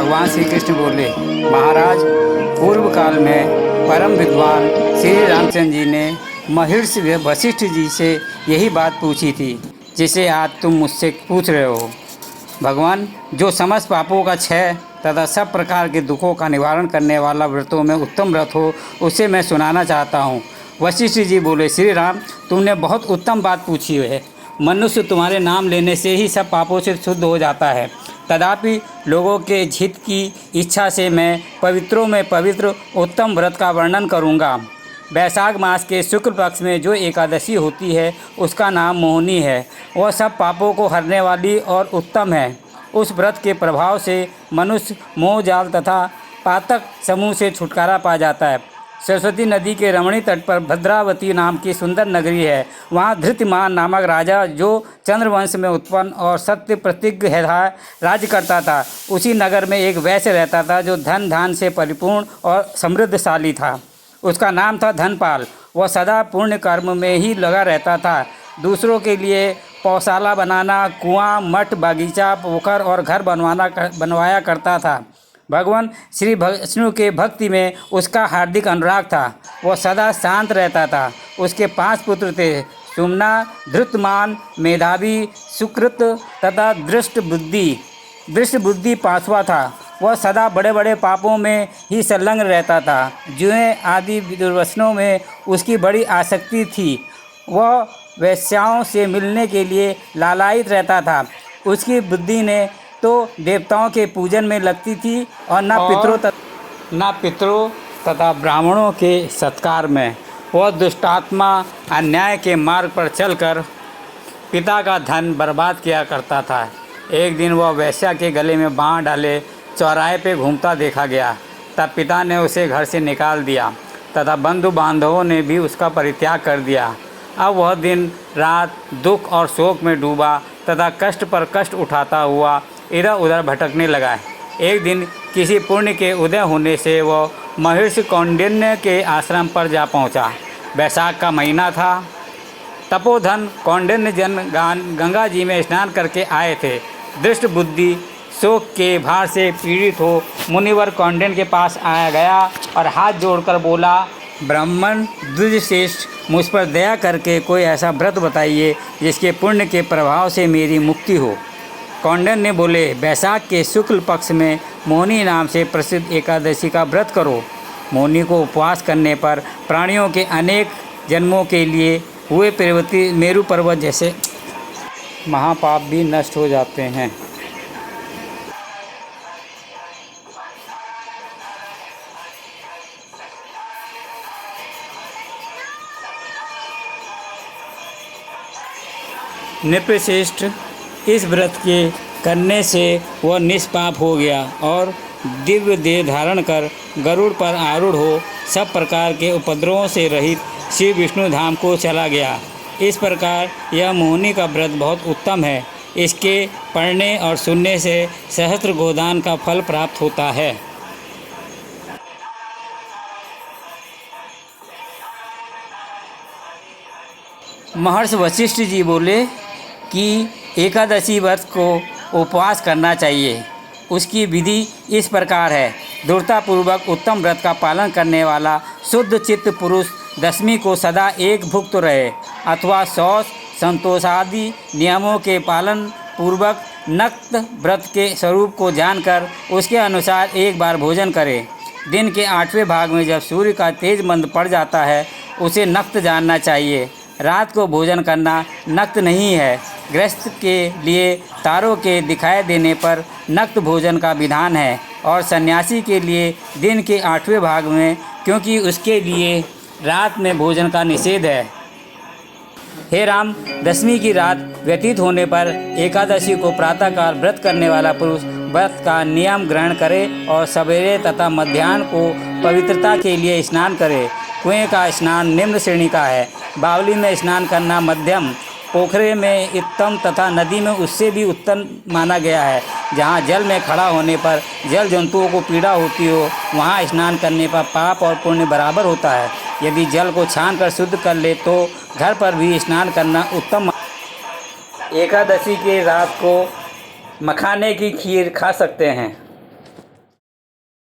भगवान श्री कृष्ण बोले, महाराज, पूर्व काल में परम विद्वान श्री रामचंद्र जी ने महर्षि वशिष्ठ जी से यही बात पूछी थी जिसे आज तुम मुझसे पूछ रहे हो। भगवान, जो समस्त पापों का क्षय तथा सब प्रकार के दुखों का निवारण करने वाला व्रतों में उत्तम व्रत हो, उसे मैं सुनाना चाहता हूँ। वशिष्ठ जी बोले, श्री राम, तुमने बहुत उत्तम बात पूछी है। मनुष्य तुम्हारे नाम लेने से ही सब पापों से शुद्ध हो जाता है। तथापि लोगों के हित की इच्छा से मैं पवित्रों में पवित्र उत्तम व्रत का वर्णन करूँगा। वैशाख मास के शुक्ल पक्ष में जो एकादशी होती है उसका नाम मोहिनी है। वह सब पापों को हरने वाली और उत्तम है। उस व्रत के प्रभाव से मनुष्य मोह जाल तथा पातक समूह से छुटकारा पा जाता है। सरस्वती नदी के रमणीय तट पर भद्रावती नाम की सुंदर नगरी है। वहाँ धृतिमान नामक राजा, जो चंद्रवंश में उत्पन्न और सत्य प्रतिज्ञ था, राज्य करता था। उसी नगर में एक वैश्य रहता था जो धन धान से परिपूर्ण और समृद्धशाली था। उसका नाम था धनपाल। वह सदा पुण्य कर्म में ही लगा रहता था। दूसरों के लिए पौशाला बनाना, कुआं, मठ, बागीचा, पोखर और घर बनवाया करता था। भगवान श्री विष्णु के भक्ति में उसका हार्दिक अनुराग था। वह सदा शांत रहता था। उसके 5 पुत्र थे, सुमना, धृतमान, मेधावी, सुकृत तथा दृष्ट बुद्धि 5वां था। वह सदा बड़े बड़े पापों में ही संलग्न रहता था। जुए आदि दुर्व्यसनों में उसकी बड़ी आसक्ति थी। वह वेश्याओं से मिलने के लिए लालायित रहता था। उसकी बुद्धि ने तो देवताओं के पूजन में लगती थी और न पितरों तथा ब्राह्मणों के सत्कार में। वह दुष्टात्मा अन्याय के मार्ग पर चलकर पिता का धन बर्बाद किया करता था। एक दिन वह वेश्या के गले में बाँह डाले चौराहे पे घूमता देखा गया। तब पिता ने उसे घर से निकाल दिया तथा बंधु बांधवों ने भी उसका परित्याग कर दिया। अब वह दिन रात दुख और शोक में डूबा तथा कष्ट पर कष्ट उठाता हुआ इधर उधर भटकने लगा। एक दिन किसी पुण्य के उदय होने से वह महर्षि कौंडिन्य के आश्रम पर जा पहुंचा। वैशाख का महीना था। तपोधन कौंडिन्य जन गंगा जी में स्नान करके आए थे। दृष्ट बुद्धि शोक के भार से पीड़ित हो मुनिवर कौंडिन्य के पास आया गया और हाथ जोड़कर बोला, ब्राह्मण द्विजश्रेष्ठ, मुझ पर दया करके कोई ऐसा व्रत बताइए जिसके पुण्य के प्रभाव से मेरी मुक्ति हो। कौंडिन्य ने बोले, वैशाख के शुक्ल पक्ष में मोहिनी नाम से प्रसिद्ध एकादशी का व्रत करो। मोहिनी को उपवास करने पर प्राणियों के अनेक जन्मों के लिए हुए मेरु पर्वत जैसे महापाप भी नष्ट हो जाते हैं। नृपश्रेष्ठ, इस व्रत के करने से वह निष्पाप हो गया और दिव्य देह धारण कर गरुड़ पर आरूढ़ हो सब प्रकार के उपद्रवों से रहित श्री विष्णु धाम को चला गया। इस प्रकार यह मोहिनी का व्रत बहुत उत्तम है। इसके पढ़ने और सुनने से सहस्त्र गोदान का फल प्राप्त होता है। महर्षि वशिष्ठ जी बोले कि एकादशी व्रत को उपवास करना चाहिए। उसकी विधि इस प्रकार है। दृढ़तापूर्वक उत्तम व्रत का पालन करने वाला शुद्ध चित्त पुरुष दशमी को सदा एक भुक्त रहे अथवा शौच संतोषादि नियमों के पालन पूर्वक नक्त व्रत के स्वरूप को जानकर उसके अनुसार एक बार भोजन करे। दिन के 8वें भाग में जब सूर्य का तेज मंद पड़ जाता है उसे नक्त जानना चाहिए। रात को भोजन करना नक्त नहीं है। गृहस्थ के लिए तारों के दिखाई देने पर नक्त भोजन का विधान है और सन्यासी के लिए दिन के 8वें भाग में, क्योंकि उसके लिए रात में भोजन का निषेध है। हे राम, दशमी की रात व्यतीत होने पर एकादशी को प्रातःकाल व्रत करने वाला पुरुष व्रत का नियम ग्रहण करे और सवेरे तथा मध्याह्न को पवित्रता के लिए स्नान करे। कुएं का स्नान निम्न श्रेणी का है। बावली में स्नान करना मध्यम, पोखरे में उत्तम तथा नदी में उससे भी उत्तम माना गया है। जहाँ जल में खड़ा होने पर जल जंतुओं को पीड़ा होती हो वहाँ स्नान करने पर पाप और पुण्य बराबर होता है। यदि जल को छान कर शुद्ध कर ले तो घर पर भी स्नान करना उत्तम। एकादशी की रात को मखाने की खीर खा सकते हैं।